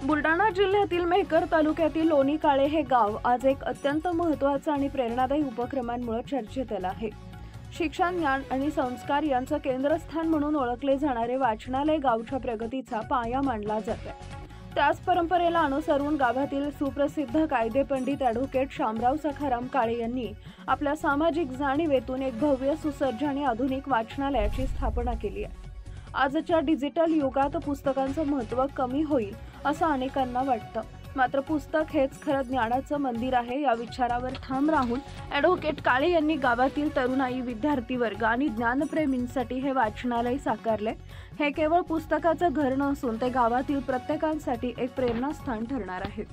बुलढाणा जिल्ह्यातील मेहकर तालुक्यातील लोणी काळे हे गाव आज एक अत्यंत महत्त्वाचा आणि प्रेरणादायी उपक्रमांमुळे चर्चेत आलं आहे। शिक्षण, ज्ञान आणि संस्कार यांचं केंद्रस्थान म्हणून ओळखले जाणारे वाचनालय गावच्या प्रगतीचा पाया मानला जातो। त्याच परंपरेला अनुसरून गावातील सुप्रसिद्ध कायदेपंडित ॲडव्होकेट शामराव सखाराम काळे यांनी आपल्या सामाजिक जाणीवेतून एक भव्य, सुसज्ज आणि आधुनिक वाचनालयाची स्थापना केली आहे। आजच्या डिजिटल युगात पुस्तकांचं महत्त्व कमी होईल असं अनेकांना वाटतं, मात्र पुस्तक हेच खरं ज्ञानाचं मंदिर आहे या विचारावर ठाम राहून ॲडव्होकेट काळे यांनी गावातील तरुणाई, विद्यार्थी वर्ग आणि ज्ञानप्रेमींसाठी हे वाचनालय साकारले। हे केवळ पुस्तकाचं घर नसून ते गावातील प्रत्येकासाठी एक प्रेरणास्थान ठरणार आहे।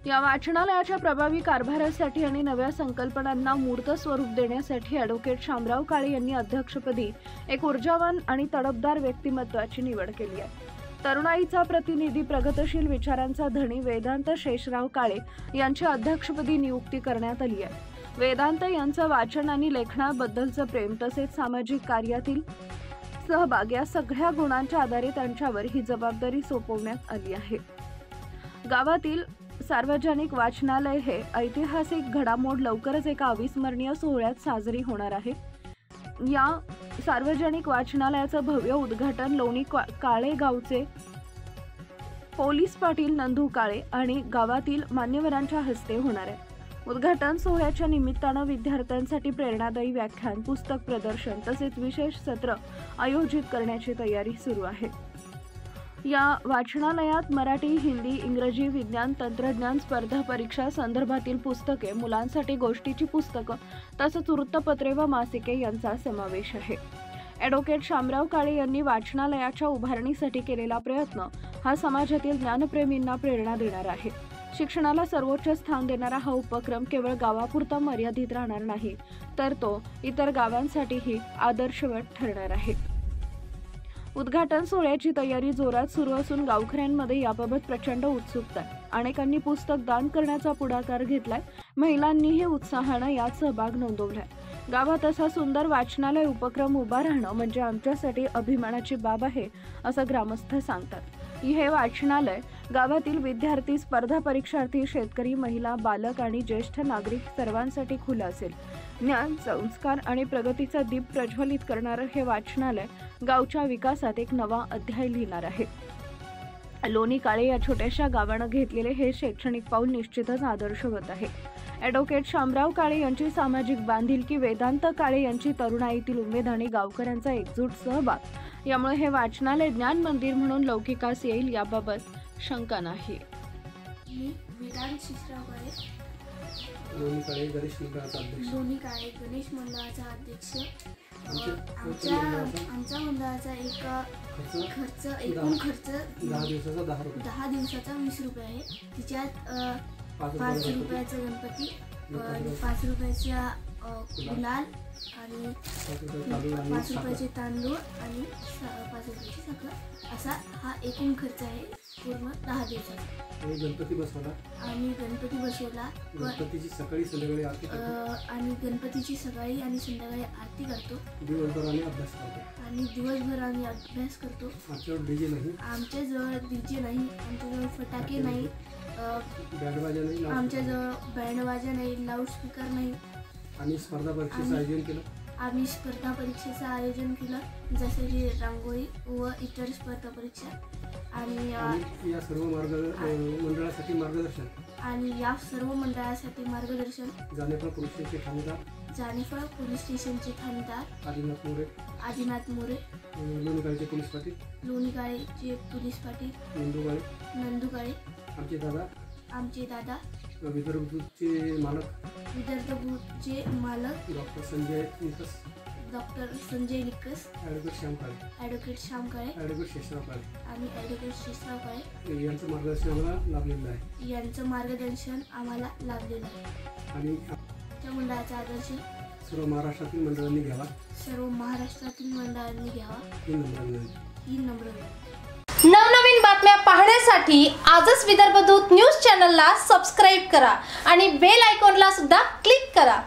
या वाचनालयाच्या प्रभावी कारभारासाठी आणि नव्या संकल्पनांना मूर्त स्वरूप देण्यासाठी ॲडव्होकेट शामराव काळे यांनी अध्यक्षपदी एक ऊर्जावान आणि तडफदार व्यक्तिमत्वाची निवड केली आहे। तरुणाईचा प्रतिनिधी, प्रगतशील विचारांचा धनी वेदांत शेषराव काळे यांची अध्यक्षपदी नियुक्ती करण्यात आली आहे। वेदांत यांचं वाचन आणि लेखनाबद्दलचं प्रेम तसेच सामाजिक कार्यातील सहभाग या सगळ्या गुणांच्या आधारे त्यांच्यावर ही जबाबदारी सोपवण्यात आली आहे। गावातील सार्वजनिक वाचनालय हे ऐतिहासिक घडामोड लवकरच एका अविस्मरणीय सोहळ्यात साजरी होणार आहे। या सार्वजनिक वाचनालयाचं भव्य उद्घाटन लोणी काळे गावचे पोलीस पाटील नंदू काळे आणि गावातील मान्यवरांच्या हस्ते होणार आहे। उद्घाटन सोहळ्याच्या निमित्तानं विद्यार्थ्यांसाठी प्रेरणादायी व्याख्यान, पुस्तक प्रदर्शन तसेच विशेष सत्र आयोजित करण्याची तयारी सुरू आहे। या वाचनालयात मराठी, हिंदी, इंग्रजी, विज्ञान, तंत्रज्ञान, स्पर्धा परीक्षा संदर्भातील पुस्तके, मुलांसाठी गोष्टीची पुस्तकं तसंच वृत्तपत्रे व मासिके यांचा समावेश आहे। ॲडव्होकेट शामराव काळे यांनी वाचनालयाच्या उभारणीसाठी केलेला प्रयत्न हा समाजातील ज्ञानप्रेमींना प्रेरणा देणार आहे। शिक्षणाला सर्वोच्च स्थान देणारा हा उपक्रम केवळ गावापुरता मर्यादित राहणार नाही, तर तो इतर गावांसाठीही आदर्शवत ठरणार आहे। उद्घाटन सोहळ्याची तयारी जोरात सुरू असून गावकऱ्यांमध्ये याबाबत प्रचंड उत्सुकता आहे। अनेकांनी पुस्तक दान करण्याचा पुढाकार घेतलाय, महिलांनीही उत्साहानं यात सहभाग नोंदवलाय। गावात असा सुंदर वाचनालय उपक्रम उभा राहणं म्हणजे आमच्यासाठी अभिमानाची बाब आहे असं ग्रामस्थ सांगतात। हे वाचनालय गावातील विद्यार्थी, स्पर्धा परीक्षार्थी, शेतकरी, महिला, बालक आणि ज्येष्ठ नागरिक सर्वांसाठी खुलं असेल। ज्ञान, संस्कार आणि प्रगतीचा दीप प्रज्वलित करणारं हे वाचनालय गावच्या विकासात एक नवा अध्याय लिहिणार आहे। लोणी काळे या छोट्याशा गावानं घेतलेले हे शैक्षणिक पाऊल निश्चितच आदर्शवत आहे। ॲडव्होकेट शामराव काळे यांची सामाजिक बांधिलकी, वेदांत काळे यांची तरुणाईतील उमेद आणि गावकऱ्यांचा एकजूट सहभाग यामुळे हे वाचनालय ज्ञान मंदिर म्हणून लौकिकास येईल याबाबत शंका नाही। वेदांत शेषराव काळे, लोणी काळे गणेश मंडळाचा अध्यक्ष। आमच्या मंडळाचा एकूण खर्च 10 दिवसाचा 20 रुपये आहे। तिच्यात 5 रुपयाचा गणपती, 5 रुपयाचा गुलाल आणि 5 रुपयाचे तांदूळ आणि 5 रुपयाची साखर असा हा एकूण खर्च आहे पूर्ण 10 दिवसाचा। गणपती बसवला, गणपतीची सकाळी संध्याकाळी आरती करतो आणि गणपतीची सकाळी आणि संध्याकाळी आरती करतो। दिवसभर आम्ही अभ्यास करतो। आमच्याजवळ डीजे नाही, आमच्याजवळ फटाके नाही, आमच्याजवळ बँडवाजा नाही, लाऊडस्पीकर नाही। आम्ही स्पर्धा परीक्षेचं आयोजन केलं जसे की रांगोळी व इतर स्पर्धा परीक्षा आणि या सर्व मंडळासाठी मार्गदर्शन जानेफळ पोलीस स्टेशनचे थानेदार आदिनाथ मोरे, लोणी काळेचे पोलीस पाटील नंदू काळे, आमचे दादा विदर्भ बूथचे मालक डॉक्टर संजय निकस, ॲडव्होकेट श्याम काळे ॲडव्होकेट शेषराव काळे यांचं मार्गदर्शन आम्हाला लाभलेलं आहे। आणि आमच्या मंडळाचा आदर्श सर्व महाराष्ट्रातील मंडळांनी घ्यावा ही नम्र नवनवीन बातम्या पाहण्यासाठी आजच विदर्भ दूत न्यूज चॅनलला सबस्क्राईब करा आणि बेल आयकॉनला सुद्धा क्लिक करा।